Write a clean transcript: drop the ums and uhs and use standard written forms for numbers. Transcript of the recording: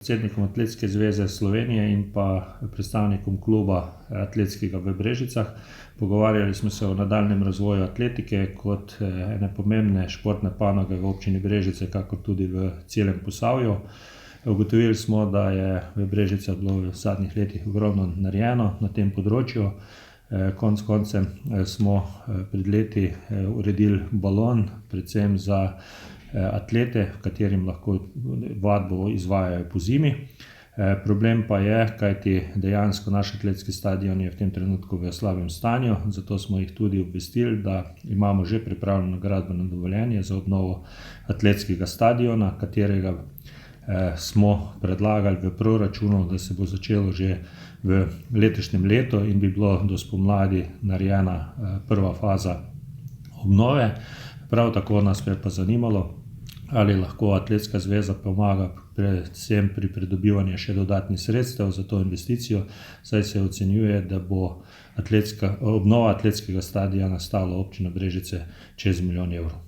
Predsednikom Atletske zveze Slovenije in pa predstavnikom kluba atletskega v Brežicah. Pogovarjali smo se o nadaljnjem razvoju atletike kot ene pomembne športne panoge v občini Brežice, kakor tudi v celem Posavju. Ugotovili smo, da je v Brežicah bilo v zadnjih letih ogromno narejeno na tem področju. Konec koncem smo pred leti uredili balon, predvsem za atlete, v katerim lahko vadbo izvajajo pozimi. Problem pa je, kajti dejansko naš atletski stadion je v tem trenutku v slabem stanju, zato smo jih tudi obvestili, da imamo že pripravljeno gradbeno dovoljenje za obnovo atletskega stadiona, katerega smo predlagali v proračunu, da se bo začelo že v letošnjem letu in bi bilo do spomladi narejena prva faza obnove. Prav tako nas je pa zanimalo, ali lahko Atletska zveza pomaga predvsem pri pridobivanju še dodatnih sredstev za to investicijo, saj se ocenjuje, da bo obnova atletskega stadiona stala občino Brežice čez 1 milijon evrov.